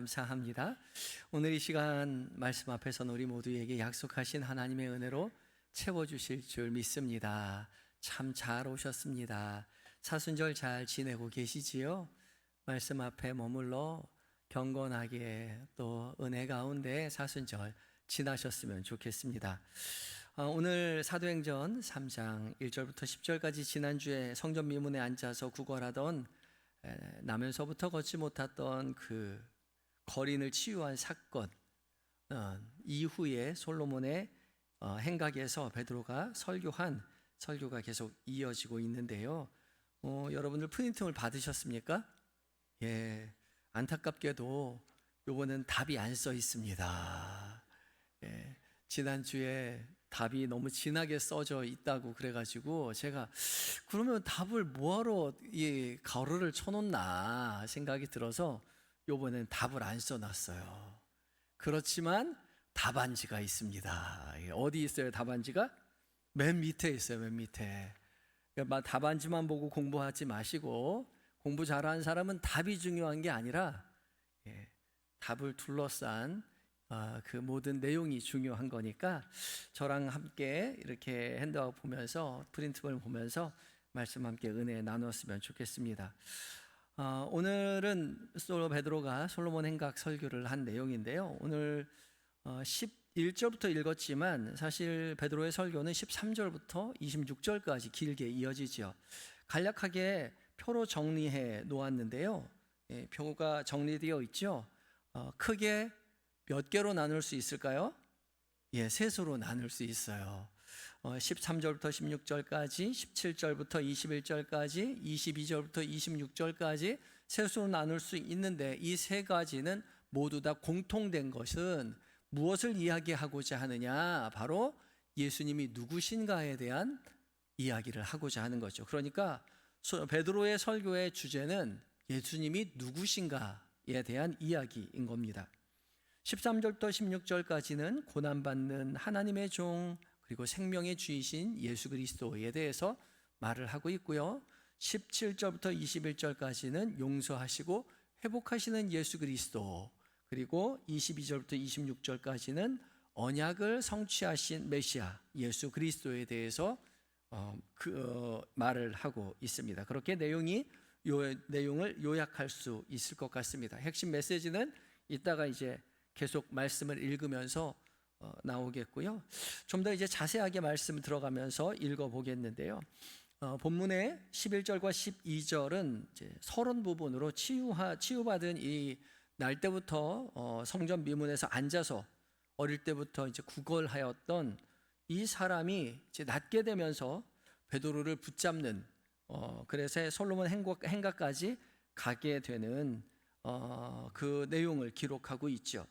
감사합니다. 오늘 이 시간 말씀 앞에서는 우리 모두에게 약속하신 하나님의 은혜로 채워주실 줄 믿습니다. 참 잘 오셨습니다. 사순절 잘 지내고 계시지요? 말씀 앞에 머물러 경건하게 또 은혜 가운데 사순절 지나셨으면 좋겠습니다. 오늘 사도행전 3장 1절부터 10절까지 지난주에 성전 미문에 앉아서 구걸하던 나면서부터 걷지 못했던 그 거린을 치유한 사건 이후에 솔로몬의 행각에서 베드로가 설교한 설교가 계속 이어지고 있는데요. 여러분들 프린트물 받으셨습니까? 예, 안타깝게도 요거는 답이 안 써 있습니다. 예, 지난주에 답이 너무 진하게 써져 있다고 그래가지고 제가 그러면 답을 뭐하러 이 가로를 쳐놓나 생각이 들어서 요번엔 답을 안 써놨어요. 그렇지만 답안지가 있습니다. 어디 있어요? 답안지가? 맨 밑에 있어요. 맨 밑에. 그러니까 답안지만 보고 공부하지 마시고, 공부 잘하는 사람은 답이 중요한 게 아니라 답을 둘러싼 그 모든 내용이 중요한 거니까 저랑 함께 이렇게 핸드아웃 보면서 프린트볼 보면서 말씀 함께 은혜 나눴으면 좋겠습니다. 오늘은 베드로가 솔로몬 행각 설교를 한 내용인데요. 오늘 11절부터 읽었지만 사실 베드로의 설교는 13절부터 26절까지 길게 이어지죠. 간략하게 표로 정리해 놓았는데요. 표가 정리되어 있죠. 크게 몇 개로 나눌 수 있을까요? 셋으로 나눌 수 있어요. 13절부터 16절까지, 17절부터 21절까지, 22절부터 26절까지 셋으로 나눌 수 있는데 이 세 가지는 모두 다 공통된 것은 무엇을 이야기하고자 하느냐? 바로 예수님이 누구신가에 대한 이야기를 하고자 하는 거죠. 그러니까 베드로의 설교의 주제는 예수님이 누구신가에 대한 이야기인 겁니다. 13절부터 16절까지는 고난받는 하나님의 종 그리고 생명의 주이신 예수 그리스도에 대해서 말을 하고 있고요. 17절부터 21절까지는 용서하시고 회복하시는 예수 그리스도, 그리고 22절부터 26절까지는 언약을 성취하신 메시아 예수 그리스도에 대해서 말을 하고 있습니다. 그렇게 내용을 요약할 수 있을 것 같습니다. 핵심 메시지는 이따가 이제 계속 말씀을 읽으면서 나오겠고요. 좀 더 이제 자세하게 말씀 들어가면서 읽어보겠는데요. 본문의 11절과 12절은 이제 서론 부분으로 치유받은 이 날 때부터 성전 미문에서 앉아서 어릴 때부터 이제 구걸하였던 이 사람이 이제 낫게 되면서 베드로를 붙잡는 그래서 솔로몬 행각까지 가게 되는 그 내용을 기록하고 있죠.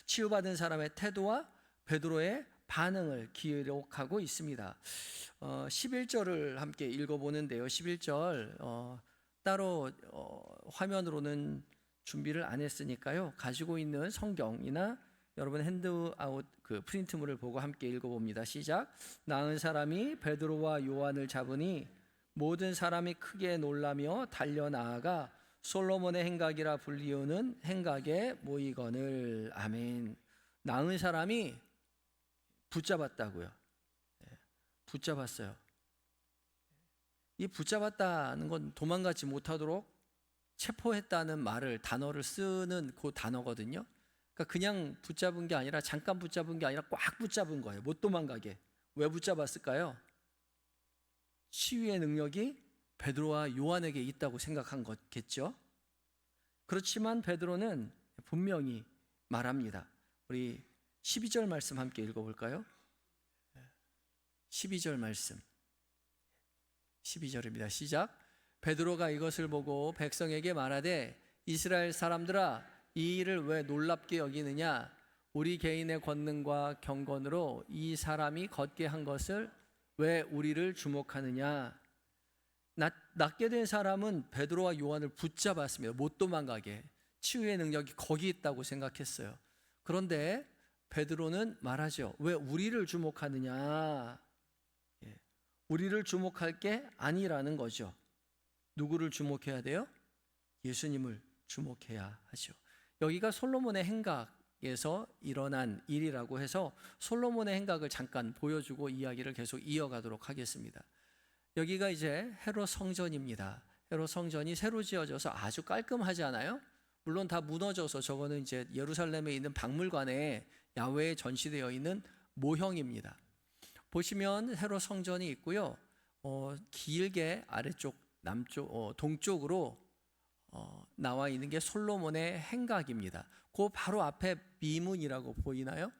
치유받은 사람의 태도와 베드로의 반응을 기록하고 있습니다. 11절을 함께 읽어보는데요. 11절 따로 화면으로는 준비를 안 했으니까요. 가지고 있는 성경이나 여러분 핸드아웃 그 프린트물을 보고 함께 읽어봅니다. 시작. 나은 사람이 베드로와 요한을 잡으니 모든 사람이 크게 놀라며 달려나아가 솔로몬의 행각이라 불리우는 행각에 모이거늘. 아멘. 나은 사람이 붙잡았다고요. 붙잡았어요. 이 붙잡았다는 건 도망가지 못하도록 체포했다는 단어를 쓰는 그 단어거든요. 그러니까 그냥 붙잡은 게 아니라 잠깐 붙잡은 게 아니라 꽉 붙잡은 거예요. 못 도망가게. 왜 붙잡았을까요? 치유의 능력이 베드로와 요한에게 있다고 생각한 거겠죠. 그렇지만 베드로는 분명히 말합니다. 우리 12절 말씀 함께 읽어볼까요? 12절 말씀 12절입니다. 시작. 베드로가 이것을 보고 백성에게 말하되 이스라엘 사람들아 이 일을 왜 놀랍게 여기느냐? 우리 개인의 권능과 경건으로 이 사람이 걷게 한 것을 왜 우리를 주목하느냐? 낫게 된 사람은 베드로와 요한을 붙잡았습니다. 못 도망가게. 치유의 능력이 거기 있다고 생각했어요. 그런데 베드로는 말하죠. 왜 우리를 주목하느냐? 우리를 주목할 게 아니라는 거죠. 누구를 주목해야 돼요? 예수님을 주목해야 하죠. 여기가 솔로몬의 행각에서 일어난 일이라고 해서 솔로몬의 행각을 잠깐 보여주고 이야기를 계속 이어가도록 하겠습니다. 여기가 이제 헤롯 성전입니다. 헤롯 성전이 새로 지어져서 아주 깔끔하지 않아요? 물론 다 무너져서 저거는 이제 예루살렘에 있는 박물관에 야훼에 전시되어 있는 모형입니다. 보시면 헤롯 성전이 있고요. 길게 아래쪽 남쪽 동쪽으로 나와 있는 게 솔로몬의 행각입니다. 그 바로 앞에 미문이라고 보이나요?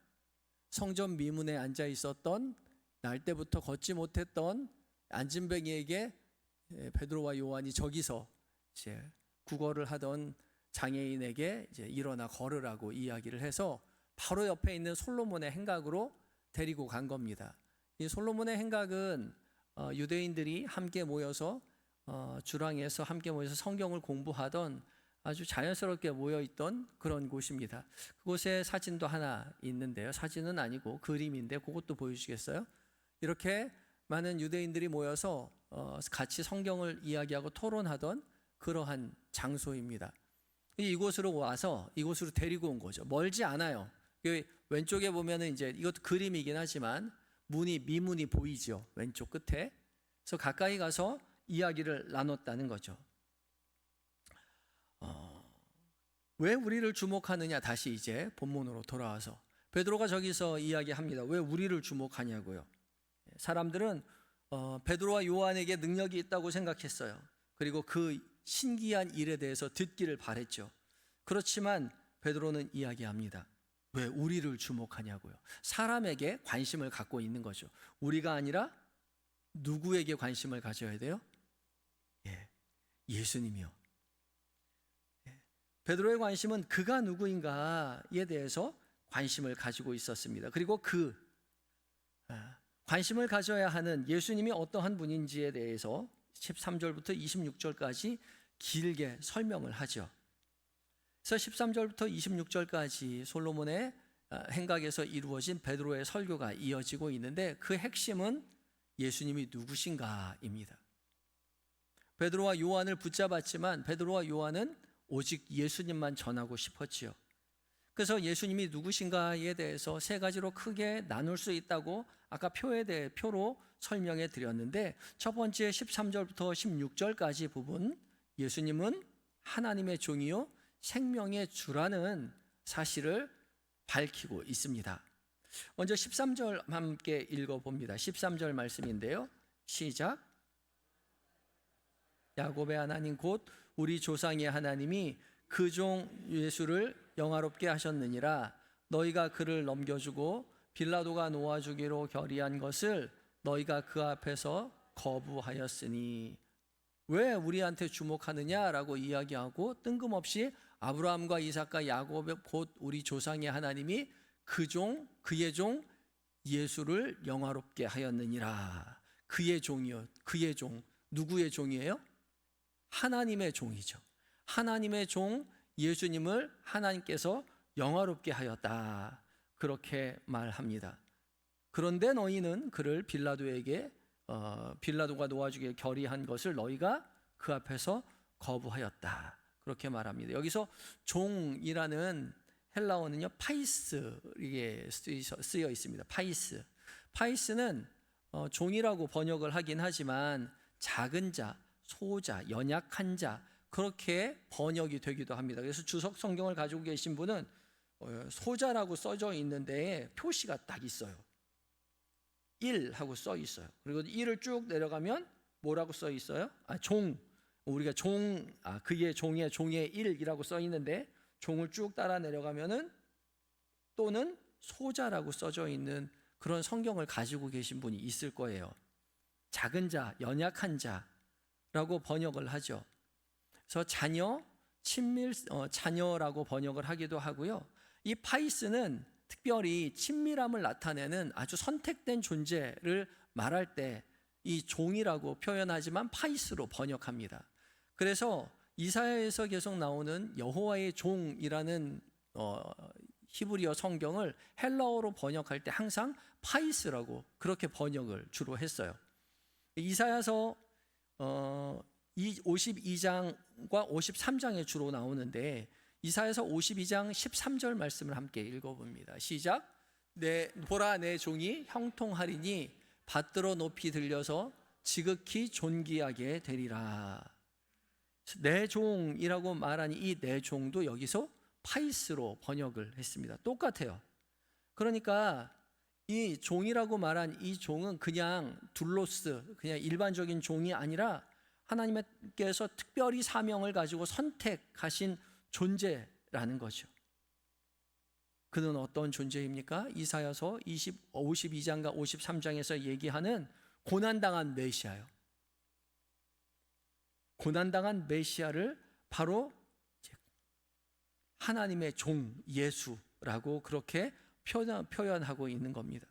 성전 미문에 앉아 있었던 날 때부터 걷지 못했던 안진뱅이에게 베드로와 요한이 저기서 이제 구걸을 하던 장애인에게 이제 일어나 걸으라고 이야기를 해서 바로 옆에 있는 솔로몬의 행각으로 데리고 간 겁니다. 이 솔로몬의 행각은 유대인들이 함께 모여서 주랑에서 함께 모여서 성경을 공부하던 아주 자연스럽게 모여있던 그런 곳입니다. 그곳에 사진도 하나 있는데요. 사진은 아니고 그림인데 그것도 보여주시겠어요? 이렇게 많은 유대인들이 모여서 같이 성경을 이야기하고 토론하던 그러한 장소입니다. 이곳으로 와서 이곳으로 데리고 온 거죠. 멀지 않아요. 왼쪽에 보면은 이제 이것도 그림이긴 하지만 미문이 보이죠. 왼쪽 끝에. 그래서 가까이 가서 이야기를 나눴다는 거죠. 왜 우리를 주목하느냐? 다시 이제 본문으로 돌아와서 베드로가 저기서 이야기합니다. 왜 우리를 주목하냐고요? 사람들은 베드로와 요한에게 능력이 있다고 생각했어요. 그리고 그 신기한 일에 대해서 듣기를 바랬죠. 그렇지만 베드로는 이야기합니다. 왜 우리를 주목하냐고요? 사람에게 관심을 갖고 있는 거죠. 우리가 아니라 누구에게 관심을 가져야 돼요? 예수님이요. 베드로의 관심은 그가 누구인가에 대해서 관심을 가지고 있었습니다. 그리고 관심을 가져야 하는 예수님이 어떠한 분인지에 대해서 13절부터 26절까지 길게 설명을 하죠. 그래서 13절부터 26절까지 솔로몬의 행각에서 이루어진 베드로의 설교가 이어지고 있는데 그 핵심은 예수님이 누구신가입니다. 베드로와 요한을 붙잡았지만 베드로와 요한은 오직 예수님만 전하고 싶었지요. 그래서 예수님이 누구신가에 대해서 세 가지로 크게 나눌 수 있다고 아까 표로 설명해 드렸는데 첫 번째 13절부터 16절까지 부분, 예수님은 하나님의 종이요 생명의 주라는 사실을 밝히고 있습니다. 먼저 13절 함께 읽어봅니다. 13절 말씀인데요. 시작. 야곱의 하나님 곧 우리 조상의 하나님이 그 종 예수를 영화롭게 하셨느니라. 너희가 그를 넘겨주고 빌라도가 놓아주기로 결의한 것을 너희가 그 앞에서 거부하였으니. 왜 우리한테 주목하느냐라고 이야기하고 뜬금없이 아브라함과 이삭과 야곱 곧 우리 조상의 하나님이 그의 종 예수를 영화롭게 하였느니라. 그의 종이요. 그의 종. 누구의 종이에요? 하나님의 종이죠. 하나님의 종 예수님을 하나님께서 영화롭게 하였다. 그렇게 말합니다. 그런데 너희는 그를 빌라도가 놓아주기에 결의한 것을 너희가 그 앞에서 거부하였다. 그렇게 말합니다. 여기서 종이라는 헬라어는요 파이스 이게 쓰여 있습니다. 파이스는 종이라고 번역을 하긴 하지만 작은 자, 소자, 연약한 자 그렇게 번역이 되기도 합니다. 그래서 주석 성경을 가지고 계신 분은 소자라고 써져 있는데 표시가 딱 있어요. 1 하고 써 있어요. 그리고 1을 쭉 내려가면 뭐라고 써 있어요? 종. 우리가 그의 종의 1이라고 써 있는데 종을 쭉 따라 내려가면은 또는 소자라고 써져 있는 그런 성경을 가지고 계신 분이 있을 거예요. 작은 자, 연약한 자라고 번역을 하죠. 그래서 자녀라고 번역을 하기도 하고요. 이 파이스는 특별히 친밀함을 나타내는 아주 선택된 존재를 말할 때 이 종이라고 표현하지만 파이스로 번역합니다. 그래서 이사야에서 계속 나오는 여호와의 종이라는 히브리어 성경을 헬라어로 번역할 때 항상 파이스라고 그렇게 번역을 주로 했어요. 이사야서 52장과 53장에 주로 나오는데 이사야서 52장 13절 말씀을 함께 읽어봅니다. 시작. 보라 내 종이 형통하리니 받들어 높이 들려서 지극히 존귀하게 되리라. 내 종이라고 말하니 이 내 종도 여기서 파이스로 번역을 했습니다. 똑같아요. 그러니까 이 종이라고 말한 이 종은 그냥 둘로스, 그냥 일반적인 종이 아니라 하나님께서 특별히 사명을 가지고 선택하신 존재라는 거죠. 그는 어떤 존재입니까? 이사야서 52장과 53장에서 얘기하는 고난당한 메시아요. 고난당한 메시아를 바로 하나님의 종 예수라고 그렇게 표현하고 있는 겁니다.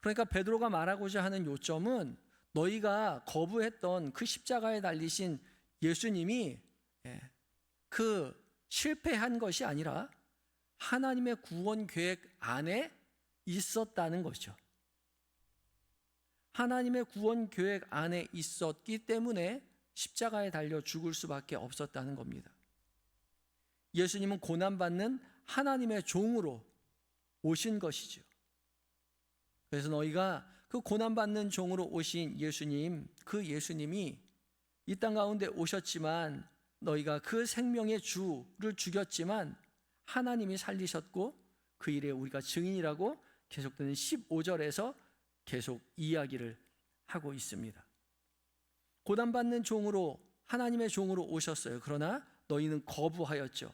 그러니까 베드로가 말하고자 하는 요점은 너희가 거부했던 그 십자가에 달리신 예수님이 그 실패한 것이 아니라 하나님의 구원 계획 안에 있었다는 것이죠. 하나님의 구원 계획 안에 있었기 때문에 십자가에 달려 죽을 수밖에 없었다는 겁니다. 예수님은 고난받는 하나님의 종으로 오신 것이죠. 그래서 너희가 그 고난받는 종으로 오신 예수님, 그 예수님이 이 땅 가운데 오셨지만 너희가 그 생명의 주를 죽였지만 하나님이 살리셨고 그 일에 우리가 증인이라고 계속되는 15절에서 계속 이야기를 하고 있습니다. 고난받는 종으로 하나님의 종으로 오셨어요. 그러나 너희는 거부하였죠.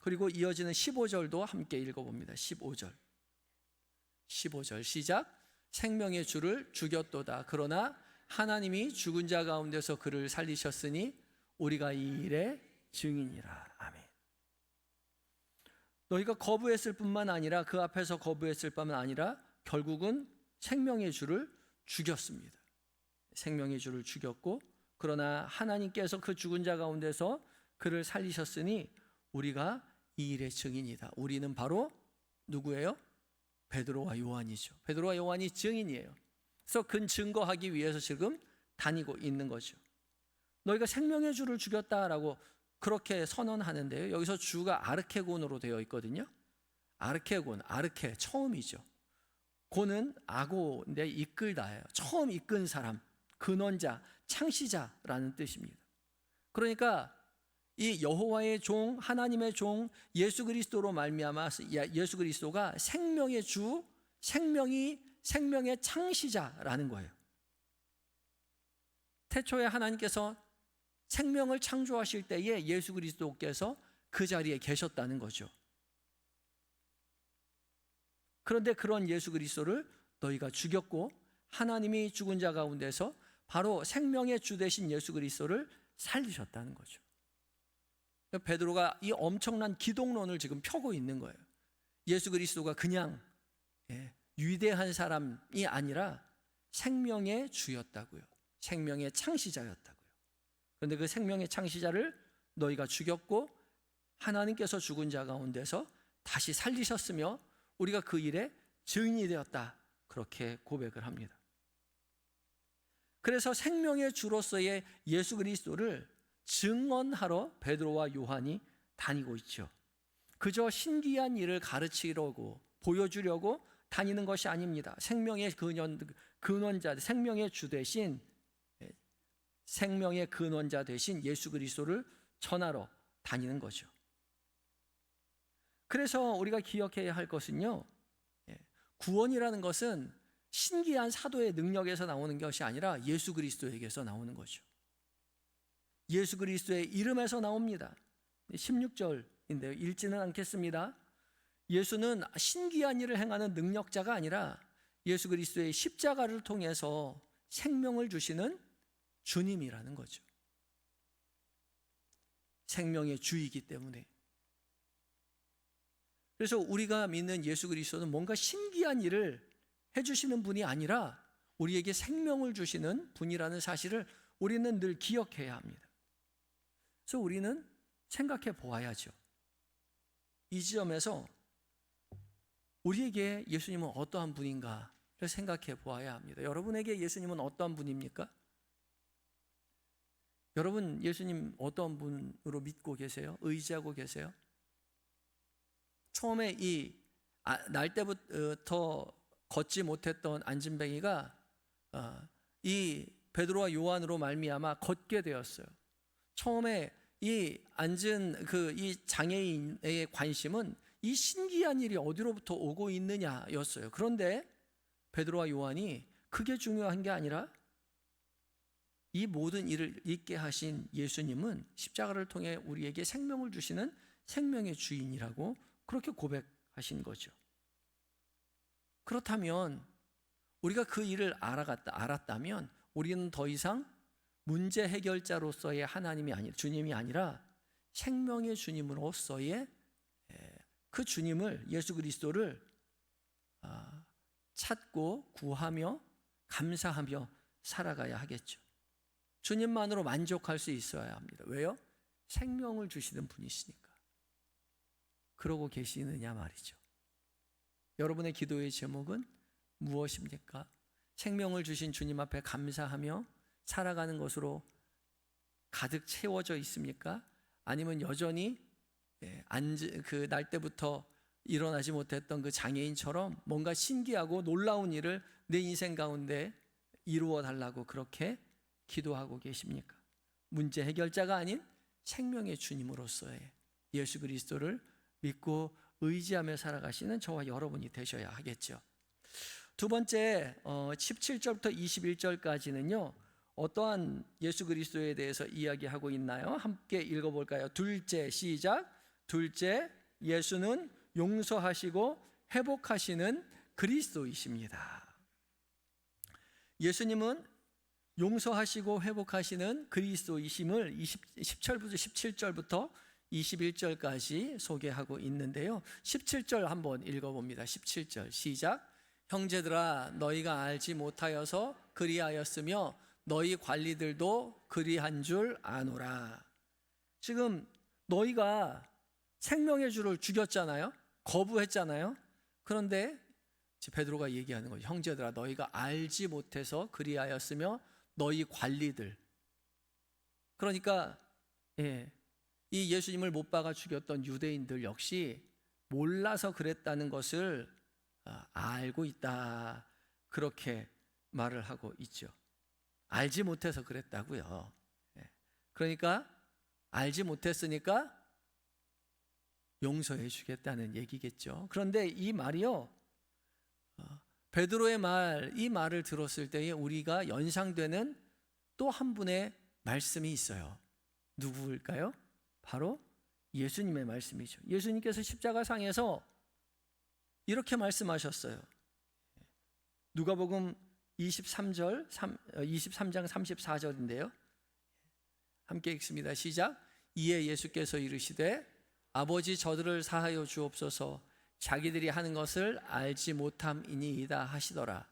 그리고 이어지는 15절도 함께 읽어봅니다. 15절 시작. 생명의 주를 죽였도다. 그러나 하나님이 죽은 자 가운데서 그를 살리셨으니 우리가 이 일의 증인이라. 아멘. 너희가 거부했을 뿐만 아니라 그 앞에서 거부했을 뿐만 아니라 결국은 생명의 주를 죽였습니다. 생명의 주를 죽였고 그러나 하나님께서 그 죽은 자 가운데서 그를 살리셨으니 우리가 이 일의 증인이다. 우리는 바로 누구예요? 베드로와 요한이죠. 베드로와 요한이 증인이에요. 그래서 그 증거하기 위해서 지금 다니고 있는 거죠. 너희가 생명의 주를 죽였다라고 그렇게 선언하는데요. 여기서 주가 아르케곤으로 되어 있거든요. 아르케곤, 아르케 처음이죠. 고는 아고인데 이끌다예요. 처음 이끈 사람, 근원자, 창시자라는 뜻입니다. 그러니까 이 여호와의 종, 하나님의 종 예수 그리스도로 말미암아 예수 그리스도가 생명의 주, 생명의 창시자라는 거예요. 태초에 하나님께서 생명을 창조하실 때에 예수 그리스도께서 그 자리에 계셨다는 거죠. 그런데 그런 예수 그리스도를 너희가 죽였고 하나님이 죽은 자 가운데서 바로 생명의 주 되신 예수 그리스도를 살리셨다는 거죠. 베드로가 이 엄청난 기독론을 지금 펴고 있는 거예요. 예수 그리스도가 그냥 위대한 사람이 아니라 생명의 주였다고요. 생명의 창시자였다고요. 그런데 그 생명의 창시자를 너희가 죽였고 하나님께서 죽은 자 가운데서 다시 살리셨으며 우리가 그 일에 증인이 되었다. 그렇게 고백을 합니다. 그래서 생명의 주로서의 예수 그리스도를 증언하러 베드로와 요한이 다니고 있죠. 그저 신기한 일을 가르치려고 보여주려고 다니는 것이 아닙니다. 생명의 근원자, 생명의 주 대신 생명의 근원자 대신 예수 그리스도를 전하러 다니는 거죠. 그래서 우리가 기억해야 할 것은요, 구원이라는 것은 신기한 사도의 능력에서 나오는 것이 아니라 예수 그리스도에게서 나오는 거죠. 예수 그리스도의 이름에서 나옵니다. 16절인데요. 읽지는 않겠습니다. 예수는 신기한 일을 행하는 능력자가 아니라 예수 그리스도의 십자가를 통해서 생명을 주시는 주님이라는 거죠. 생명의 주이기 때문에. 그래서 우리가 믿는 예수 그리스도는 뭔가 신기한 일을 해주시는 분이 아니라 우리에게 생명을 주시는 분이라는 사실을 우리는 늘 기억해야 합니다. 그래서 우리는 생각해 보아야죠. 이 지점에서 우리에게 예수님은 어떠한 분인가를 생각해 보아야 합니다. 여러분에게 예수님은 어떠한 분입니까? 여러분 예수님 어떠한 분으로 믿고 계세요? 의지하고 계세요? 처음에 날 때부터 걷지 못했던 안진뱅이가 이 베드로와 요한으로 말미암아 걷게 되었어요. 처음에 이 이 장애인의 관심은 이 신기한 일이 어디로부터 오고 있느냐였어요. 그런데 베드로와 요한이 그게 중요한 게 아니라 이 모든 일을 있게 하신 예수님은 십자가를 통해 우리에게 생명을 주시는 생명의 주인이라고 그렇게 고백하신 거죠. 그렇다면 우리가 그 일을 알았다면 우리는 더 이상 문제 해결자로서의 하나님이 주님이 아니라 생명의 주님으로서의 그 주님을, 예수 그리스도를 찾고 구하며 감사하며 살아가야 하겠죠. 주님만으로 만족할 수 있어야 합니다. 왜요? 생명을 주시는 분이시니까. 그러고 계시느냐 말이죠. 여러분의 기도의 제목은 무엇입니까? 생명을 주신 주님 앞에 감사하며 살아가는 것으로 가득 채워져 있습니까? 아니면 여전히 그 날 때부터 일어나지 못했던 그 장애인처럼 뭔가 신기하고 놀라운 일을 내 인생 가운데 이루어 달라고 그렇게 기도하고 계십니까? 문제 해결자가 아닌 생명의 주님으로서의 예수 그리스도를 믿고 의지하며 살아가시는 저와 여러분이 되셔야 하겠죠. 두 번째, 17절부터 21절까지는요 어떠한 예수 그리스도에 대해서 이야기하고 있나요? 함께 읽어볼까요? 둘째, 시작. 둘째, 예수는 용서하시고 회복하시는 그리스도이십니다. 예수님은 용서하시고 회복하시는 그리스도이심을 17절부터 21절까지 소개하고 있는데요. 17절 한번 읽어봅니다. 17절 시작. 형제들아, 너희가 알지 못하여서 그리하였으며 너희 관리들도 그리한 줄 아노라. 지금 너희가 생명의 주를 죽였잖아요. 거부했잖아요. 그런데 베드로가 얘기하는 거죠. 형제들아, 너희가 알지 못해서 그리하였으며 너희 관리들. 그러니까 이 예수님을 못 박아 죽였던 유대인들 역시 몰라서 그랬다는 것을 알고 있다. 그렇게 말을 하고 있죠. 알지 못해서 그랬다고요. 그러니까 알지 못했으니까 용서해 주겠다는 얘기겠죠. 그런데 이 말이요, 베드로의 이 말을 들었을 때에 우리가 연상되는 또 한 분의 말씀이 있어요. 누구일까요? 바로 예수님의 말씀이죠. 예수님께서 십자가상에서 이렇게 말씀하셨어요. 누가복음 23장 34절인데요. 함께 읽습니다. 시작. 이에 예수께서 이르시되 아버지, 저들을 사하여 주옵소서. 자기들이 하는 것을 알지 못함이니이다 하시더라.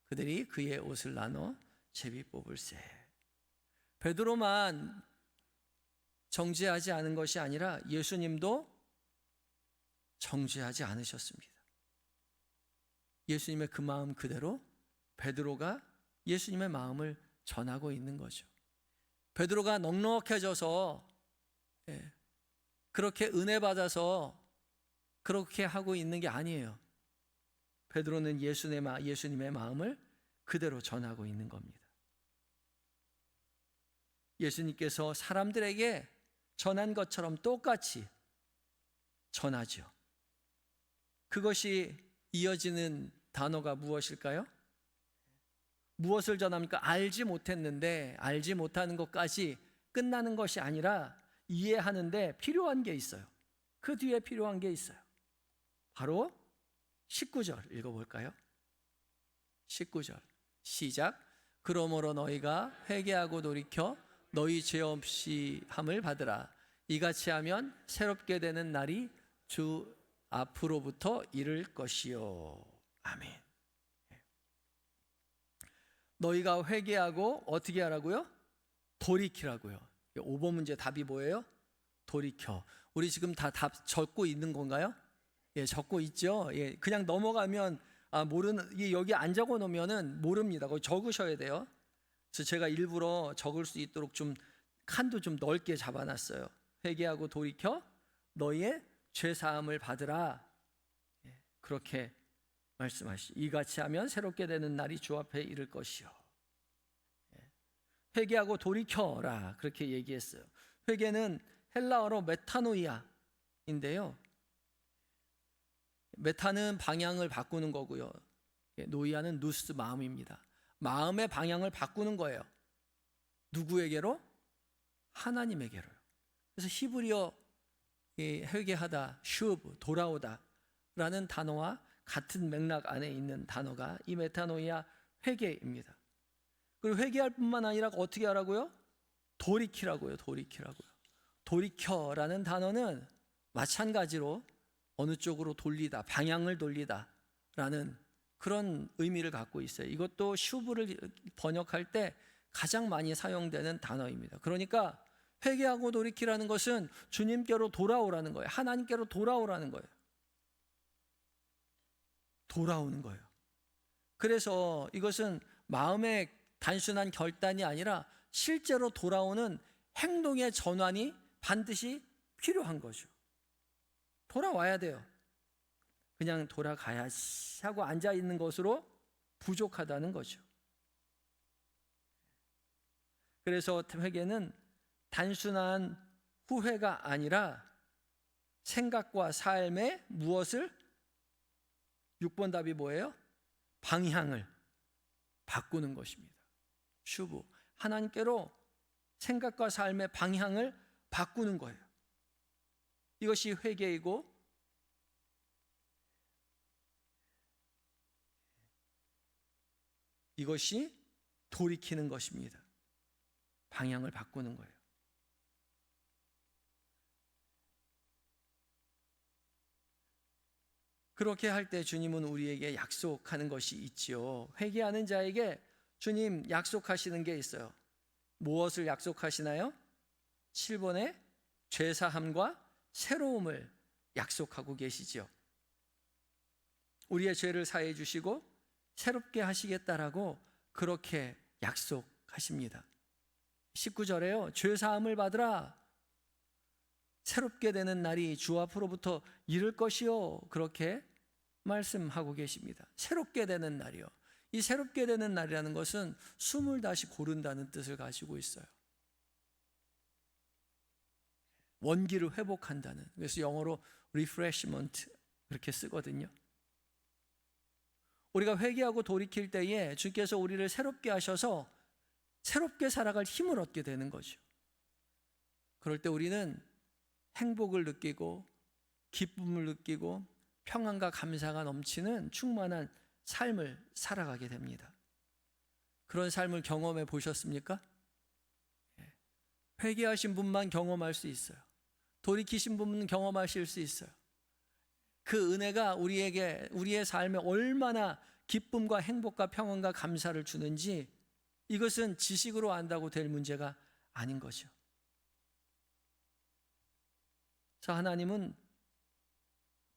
그들이 그의 옷을 나눠 제비 뽑을세. 베드로만 정죄하지 않은 것이 아니라 예수님도 정죄하지 않으셨습니다. 예수님의 그 마음 그대로 베드로가 예수님의 마음을 전하고 있는 거죠. 베드로가 넉넉해져서 그렇게 은혜 받아서 그렇게 하고 있는 게 아니에요. 베드로는 예수님의 마음을 그대로 전하고 있는 겁니다. 예수님께서 사람들에게 전한 것처럼 똑같이 전하죠. 그것이 이어지는 단어가 무엇일까요? 무엇을 전합니까? 알지 못했는데 알지 못하는 것까지 끝나는 것이 아니라 이해하는데 필요한 게 있어요. 그 뒤에 필요한 게 있어요. 바로 19절 읽어볼까요? 19절 시작. 그러므로 너희가 회개하고 돌이켜 너희 죄 없이 함을 받으라. 이같이 하면 새롭게 되는 날이 주 앞으로부터 이를 것이요. 아멘. 너희가 회개하고 어떻게 하라고요? 돌이키라고요. 5번 문제 답이 뭐예요? 돌이켜. 우리 지금 다 답 적고 있는 건가요? 예, 적고 있죠. 예, 그냥 넘어가면 여기 안 적어 놓으면은 모릅니다. 거기 적으셔야 돼요. 그래서 제가 일부러 적을 수 있도록 좀 칸도 좀 넓게 잡아놨어요. 회개하고 돌이켜 너희의 죄 사함을 받으라. 그렇게 말씀하시죠. 이같이 하면 새롭게 되는 날이 주 앞에 이를 것이요. 회개하고 돌이켜라, 그렇게 얘기했어요. 회개는 헬라어로 메타노이아인데요. 메타는 방향을 바꾸는 거고요. 노이아는 누스, 마음입니다. 마음의 방향을 바꾸는 거예요. 누구에게로? 하나님에게로요. 그래서 히브리어 회개하다, 슈브, 돌아오다 라는 단어와 같은 맥락 안에 있는 단어가 이 메타노이아, 회개입니다. 그리고 회개할 뿐만 아니라 어떻게 하라고요? 돌이키라고요. 돌이켜라는 단어는 마찬가지로 어느 쪽으로 돌리다, 방향을 돌리다 라는 그런 의미를 갖고 있어요. 이것도 슈브를 번역할 때 가장 많이 사용되는 단어입니다. 그러니까 회개하고 돌이키라는 것은 주님께로 돌아오라는 거예요. 하나님께로 돌아오라는 거예요. 돌아오는 거예요. 그래서 이것은 마음의 단순한 결단이 아니라 실제로 돌아오는 행동의 전환이 반드시 필요한 거죠. 돌아와야 돼요. 그냥 돌아가야지 하고 앉아있는 것으로 부족하다는 거죠. 그래서 회개는 단순한 후회가 아니라 생각과 삶의 무엇을? 6번 답이 뭐예요? 방향을 바꾸는 것입니다. 슈브, 하나님께로 생각과 삶의 방향을 바꾸는 거예요. 이것이 회개이고 이것이 돌이키는 것입니다. 방향을 바꾸는 거예요. 그렇게 할 때 주님은 우리에게 약속하는 것이 있지요. 회개하는 자에게 주님 약속하시는 게 있어요. 무엇을 약속하시나요? 7번에 죄사함과 새로움을 약속하고 계시지요. 우리의 죄를 사해 주시고 새롭게 하시겠다라고 그렇게 약속하십니다. 19절에요. 죄사함을 받으라. 새롭게 되는 날이 주 앞으로부터 이를 것이요. 그렇게 말씀하고 계십니다. 새롭게 되는 날이요. 이 새롭게 되는 날이라는 것은 숨을 다시 고른다는 뜻을 가지고 있어요. 원기를 회복한다는. 그래서 영어로 refreshment 그렇게 쓰거든요. 우리가 회개하고 돌이킬 때에 주께서 우리를 새롭게 하셔서 새롭게 살아갈 힘을 얻게 되는 거죠. 그럴 때 우리는 행복을 느끼고 기쁨을 느끼고 평안과 감사가 넘치는 충만한 삶을 살아가게 됩니다. 그런 삶을 경험해 보셨습니까? 회개하신 분만 경험할 수 있어요. 돌이키신 분은 경험하실 수 있어요. 그 은혜가 우리에게, 우리의 삶에 얼마나 기쁨과 행복과 평안과 감사를 주는지 이것은 지식으로 안다고 될 문제가 아닌 거죠. 자, 하나님은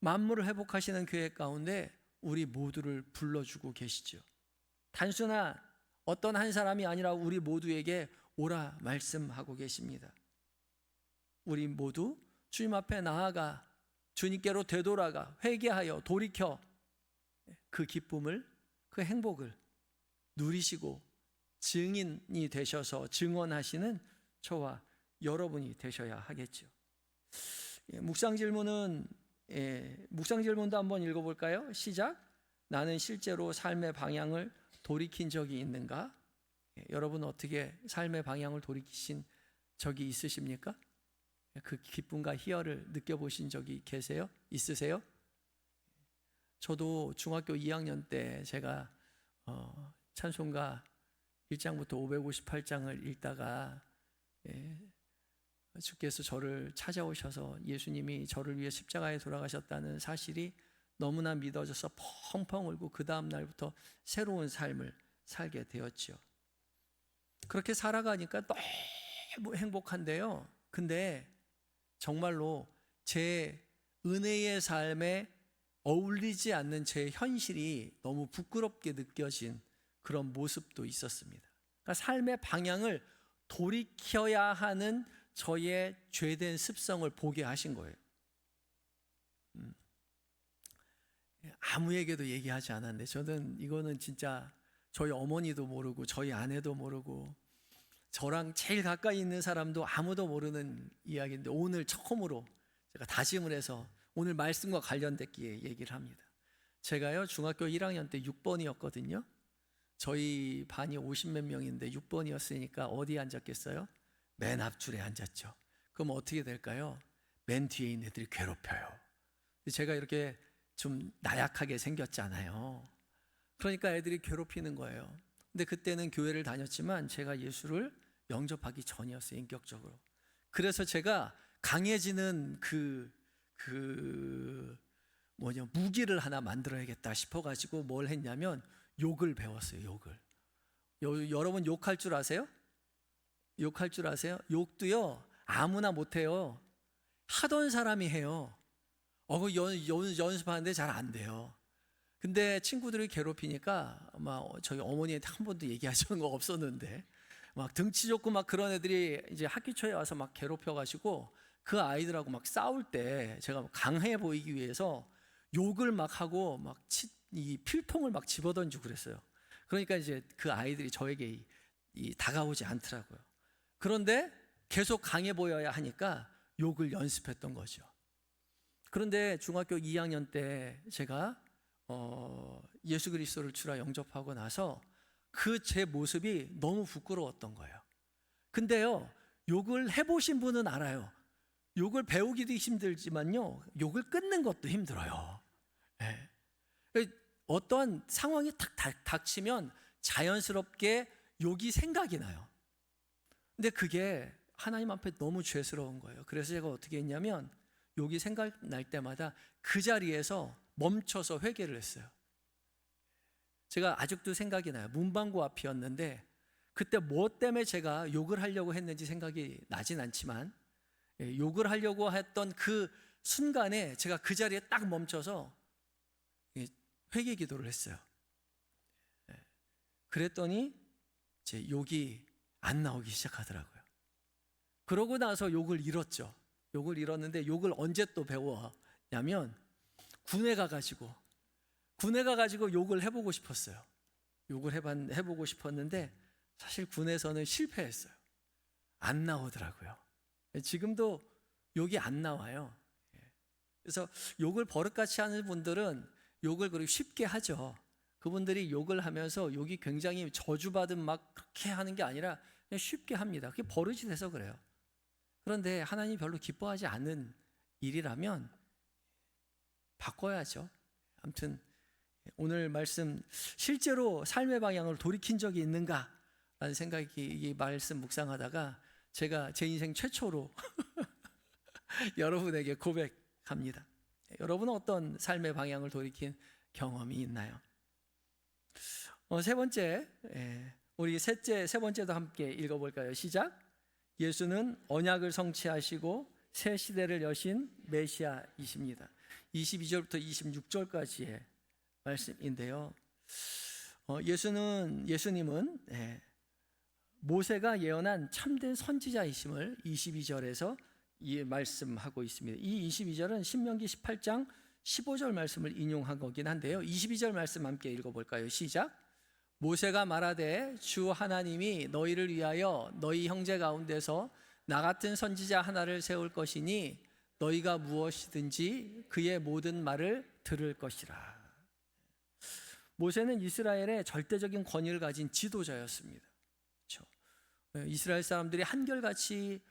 만물을 회복하시는 계획 가운데 우리 모두를 불러주고 계시죠. 단순한 어떤 한 사람이 아니라 우리 모두에게 오라 말씀하고 계십니다. 우리 모두 주님 앞에 나아가 주님께로 되돌아가 회개하여 돌이켜 그 기쁨을, 그 행복을 누리시고 증인이 되셔서 증언하시는 저와 여러분이 되셔야 하겠죠. 묵상 질문도 한번 읽어볼까요? 시작. 나는 실제로 삶의 방향을 돌이킨 적이 있는가? 여러분 어떻게 삶의 방향을 돌이키신 적이 있으십니까? 그 기쁨과 희열을 느껴보신 적이 계세요? 있으세요? 저도 중학교 2학년 때 제가 찬송가 1장부터 558장을 읽다가 주께서 저를 찾아오셔서 예수님이 저를 위해 십자가에 돌아가셨다는 사실이 너무나 믿어져서 펑펑 울고 그 다음 날부터 새로운 삶을 살게 되었죠. 그렇게 살아가니까 너무 행복한데요. 근데 정말로 제 은혜의 삶에 어울리지 않는 제 현실이 너무 부끄럽게 느껴진 그런 모습도 있었습니다. 그러니까 삶의 방향을 돌이켜야 하는 저의 죄된 습성을 보게 하신 거예요. 아무에게도 얘기하지 않았는데, 저는 이거는 진짜 저희 어머니도 모르고 저희 아내도 모르고 저랑 제일 가까이 있는 사람도 아무도 모르는 이야기인데, 오늘 처음으로 제가 다짐을 해서 오늘 말씀과 관련됐기에 얘기를 합니다. 제가요 중학교 1학년 때 6번이었거든요. 저희 반이 50몇 명인데 6번이었으니까 어디에 앉았겠어요? 맨 앞줄에 앉았죠. 그럼 어떻게 될까요? 맨 뒤에 있는 애들이 괴롭혀요. 제가 이렇게 좀 나약하게 생겼잖아요. 그러니까 애들이 괴롭히는 거예요. 근데 그때는 교회를 다녔지만 제가 예수를 영접하기 전이었어요, 인격적으로. 그래서 제가 강해지는 무기를 하나 만들어야겠다 싶어가지고 뭘 했냐면 욕을 배웠어요. 욕을. 여러분 욕할 줄 아세요? 욕할 줄 아세요? 욕도요 아무나 못해요. 하던 사람이 해요. 그 연습하는데 잘 안 돼요. 근데 친구들이 괴롭히니까 막 저희 어머니한테 한 번도 얘기하신 거 없었는데 막 등치 좋고 막 그런 애들이 이제 학기 초에 와서 막 괴롭혀가지고 그 아이들하고 막 싸울 때 제가 강해 보이기 위해서 욕을 막 하고 막 이 필통을 막 집어던지고 그랬어요. 그러니까 이제 그 아이들이 저에게 다가오지 않더라고요. 그런데 계속 강해 보여야 하니까 욕을 연습했던 거죠. 그런데 중학교 2학년 때 제가 예수 그리스도를 주라 영접하고 나서 그 제 모습이 너무 부끄러웠던 거예요. 근데요 욕을 해보신 분은 알아요. 욕을 배우기도 힘들지만요 욕을 끊는 것도 힘들어요. 네. 어떠한 상황이 탁 닥치면 자연스럽게 욕이 생각이 나요. 근데 그게 하나님 앞에 너무 죄스러운 거예요. 그래서 제가 어떻게 했냐면 욕이 생각날 때마다 그 자리에서 멈춰서 회개를 했어요. 제가 아직도 생각이 나요. 문방구 앞이었는데 그때 뭐 때문에 제가 욕을 하려고 했는지 생각이 나진 않지만 욕을 하려고 했던 그 순간에 제가 그 자리에 딱 멈춰서 회개 기도를 했어요. 그랬더니 제 욕이 안 나오기 시작하더라고요. 그러고 나서 욕을 잃었죠. 욕을 잃었는데 욕을 언제 또 배웠냐면 군에 가가지고 욕을 해보고 싶었어요. 욕을 해보고 싶었는데 사실 군에서는 실패했어요. 안 나오더라고요. 지금도 욕이 안 나와요. 그래서 욕을 버릇같이 하는 분들은 욕을 그렇게 쉽게 하죠. 그분들이 욕을 하면서 욕이 굉장히 저주받은 막 그렇게 하는 게 아니라 그냥 쉽게 합니다. 그게 버릇이 돼서 그래요. 그런데 하나님이 별로 기뻐하지 않는 일이라면 바꿔야죠. 아무튼 오늘 말씀 실제로 삶의 방향을 돌이킨 적이 있는가라는 생각이 이 말씀 묵상하다가 제가 제 인생 최초로 여러분에게 고백합니다. 여러분은 어떤 삶의 방향을 돌이킨 경험이 있나요? 세 번째, 우리 세 번째도 함께 읽어볼까요? 시작. 예수는 언약을 성취하시고 새 시대를 여신 메시아이십니다. 22절부터 26절까지의 말씀인데요. 예수님은 모세가 예언한 참된 선지자이심을 22절에서 말씀하고 있습니다. 이 22절은 신명기 18장 15절 말씀을 인용한 거긴 한데요. 22절 말씀 함께 읽어볼까요? 시작. 모세가 말하되 주 하나님이 너희를 위하여 너희 형제 가운데서 나 같은 선지자 하나를 세울 것이니 너희가 무엇이든지 그의 모든 말을 들을 것이라. 모세는 이스라엘의 절대적인 권위를 가진 지도자였습니다. 그렇죠? 이스라엘 사람들이 한결같이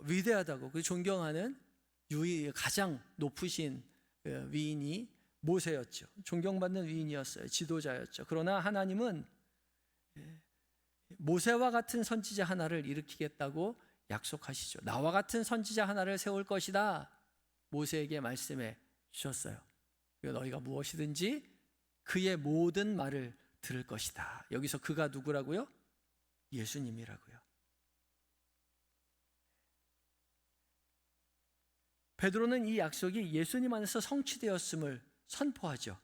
위대하다고 그 존경하는 가장 높으신 위인이 모세였죠. 존경받는 위인이었어요. 지도자였죠. 그러나 하나님은 모세와 같은 선지자 하나를 일으키겠다고 약속하시죠. 나와 같은 선지자 하나를 세울 것이다. 모세에게 말씀해 주셨어요. 너희가 무엇이든지 그의 모든 말을 들을 것이다. 여기서 그가 누구라고요? 예수님이라고요. 베드로는 이 약속이 예수님 안에서 성취되었음을 선포하죠.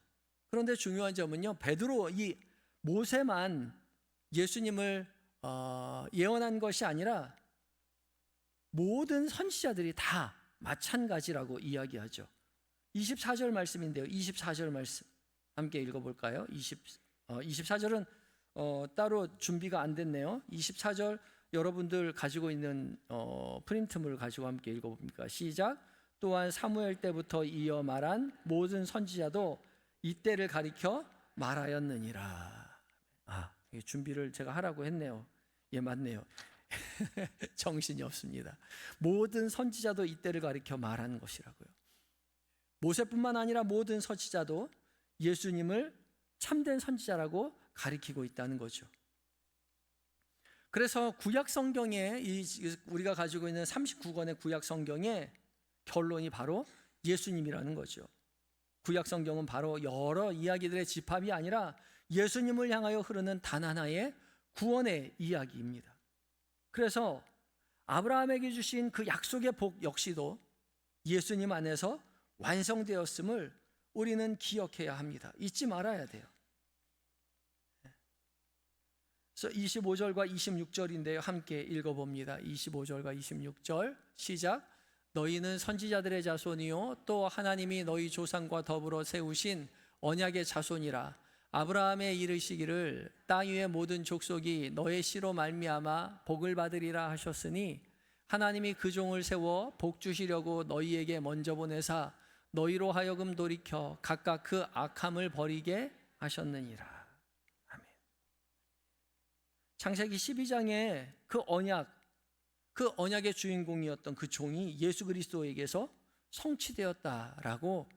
그런데 중요한 점은요, 베드로 이 모세만 예수님을 예언한 것이 아니라 모든 선지자들이 다 마찬가지라고 이야기하죠. 24절 말씀인데요. 24절 말씀 함께 읽어볼까요? 24절은 따로 준비가 안 됐네요. 24절 여러분들 가지고 있는 프린트물을 가지고 함께 읽어봅니까? 시작. 또한 사무엘 때부터 이어 말한 모든 선지자도 이때를 가리켜 말하였느니라. 준비를 제가 하라고 했네요. 예, 맞네요. 정신이 없습니다. 모든 선지자도 이때를 가리켜 말하는 것이라고요. 모세뿐만 아니라 모든 선지자도 예수님을 참된 선지자라고 가리키고 있다는 거죠. 그래서 구약 성경에 우리가 가지고 있는 39권의 구약 성경의 결론이 바로 예수님이라는 거죠. 구약 성경은 바로 여러 이야기들의 집합이 아니라 예수님을 향하여 흐르는 단 하나의 구원의 이야기입니다. 그래서 아브라함에게 주신 그 약속의 복 역시도 예수님 안에서 완성되었음을 우리는 기억해야 합니다. 잊지 말아야 돼요. 그래서 25절과 26절인데요. 함께 읽어봅니다. 25절과 26절 시작. 너희는 선지자들의 자손이요 또 하나님이 너희 조상과 더불어 세우신 언약의 자손이라. 아브라함의 이르시기를 땅 위의 모든 족속이 너의 씨로 말미암아 복을 받으리라 하셨으니 하나님이 그 종을 세워 복 주시려고 너희에게 먼저 보내사 너희로 하여금 돌이켜 각각 그 악함을 버리게 하셨느니라. 아멘. 창세기 12장에 그 언약의 주인공이었던 그 종이 예수 그리스도에게서 성취되었다라고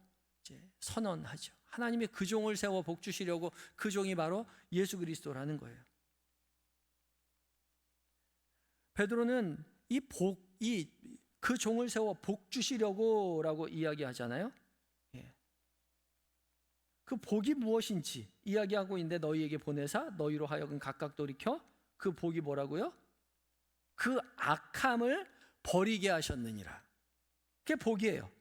이제 선언하죠. 하나님이 그 종을 세워 복 주시려고 그 종이 바로 예수 그리스도라는 거예요. 베드로는 그 종을 세워 복 주시려고라고 이야기하잖아요. 그 복이 무엇인지 이야기하고 있는데 너희에게 보내사 너희로 하여금 각각 돌이켜 그 복이 뭐라고요? 그 악함을 버리게 하셨느니라. 그게 복이에요.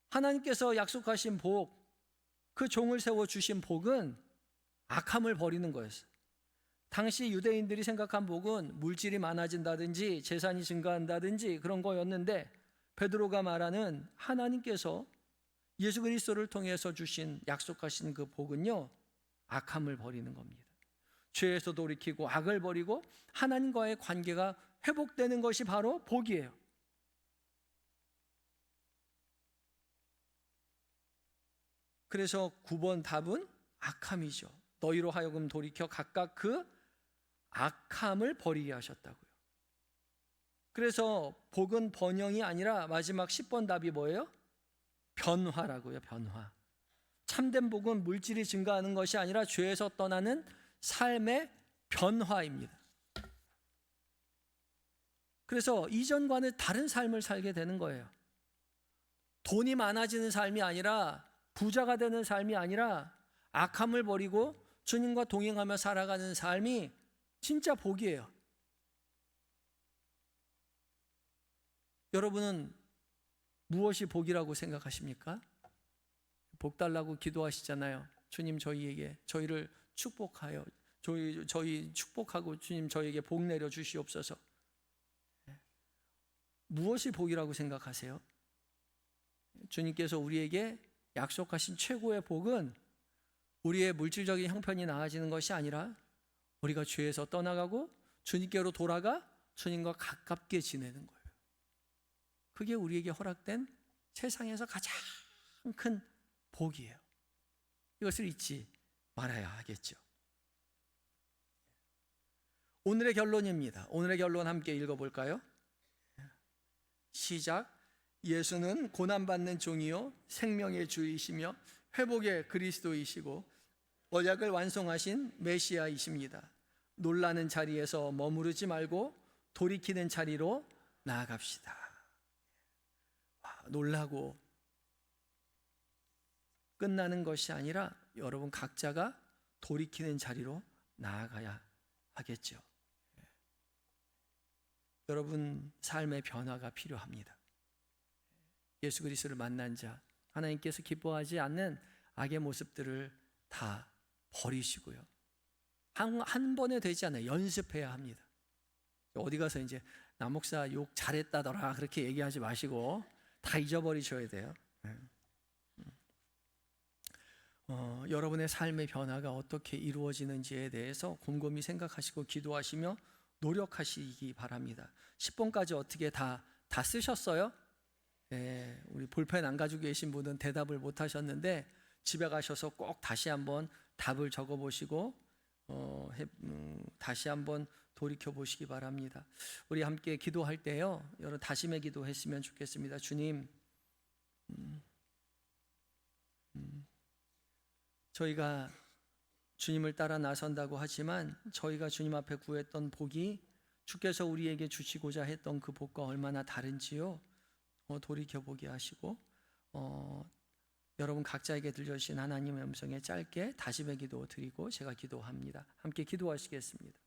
하나님께서 약속하신 복, 그 종을 세워 주신 복은 악함을 버리는 거였어요. 당시 유대인들이 생각한 복은 물질이 많아진다든지 재산이 증가한다든지 그런 거였는데 베드로가 말하는 하나님께서 예수 그리스도를 통해서 주신 약속하신 그 복은요, 악함을 버리는 겁니다. 죄에서 돌이키고 악을 버리고 하나님과의 관계가 회복되는 것이 바로 복이에요. 그래서 9번 답은 악함이죠. 너희로 하여금 돌이켜 각각 그 악함을 버리게 하셨다고요. 그래서 복은 번영이 아니라 마지막 10번 답이 뭐예요? 변화라고요. 변화. 참된 복은 물질이 증가하는 것이 아니라 죄에서 떠나는 삶의 변화입니다. 그래서 이전과는 다른 삶을 살게 되는 거예요. 돈이 많아지는 삶이 아니라, 부자가 되는 삶이 아니라 악함을 버리고 주님과 동행하며 살아가는 삶이 진짜 복이에요. 여러분은 무엇이 복이라고 생각하십니까? 복 달라고 기도하시잖아요. 주님 저희를 축복하여 저희 축복하고 주님 저희에게 복 내려 주시옵소서. 무엇이 복이라고 생각하세요? 주님께서 우리에게 약속하신 최고의 복은 우리의 물질적인 형편이 나아지는 것이 아니라 우리가 죄에서 떠나가고 주님께로 돌아가 주님과 가깝게 지내는 거예요. 그게 우리에게 허락된 세상에서 가장 큰 복이에요. 이것을 잊지 말아야 하겠죠. 오늘의 결론입니다. 오늘의 결론 함께 읽어볼까요? 시작. 예수는 고난받는 종이요 생명의 주이시며 회복의 그리스도이시고 언약을 완성하신 메시아이십니다. 놀라는 자리에서 머무르지 말고 돌이키는 자리로 나아갑시다. 놀라고 끝나는 것이 아니라 여러분 각자가 돌이키는 자리로 나아가야 하겠죠. 여러분 삶의 변화가 필요합니다. 예수 그리스도를 만난 자, 하나님께서 기뻐하지 않는 악의 모습들을 다 버리시고요. 한 번에 되지 않아요. 연습해야 합니다. 어디 가서 이제 나 목사 욕 잘했다더라 그렇게 얘기하지 마시고 다 잊어버리셔야 돼요. 여러분의 삶의 변화가 어떻게 이루어지는지에 대해서 곰곰이 생각하시고 기도하시며 노력하시기 바랍니다. 10번까지 어떻게 다 쓰셨어요? 네, 우리 볼펜 안 가지고 계신 분은 대답을 못 하셨는데 집에 가셔서 꼭 다시 한번 답을 적어 보시고 다시 한번 돌이켜 보시기 바랍니다. 우리 함께 기도할 때요, 여러분 다짐의 기도 했으면 좋겠습니다. 주님, 저희가 주님을 따라 나선다고 하지만 저희가 주님 앞에 구했던 복이 주께서 우리에게 주시고자 했던 그 복과 얼마나 다른지요, 돌이켜보게 하시고 여러분 각자에게 들려주신 하나님의 음성에 짧게 다짐의 기도 드리고 제가 기도합니다. 함께 기도하시겠습니다.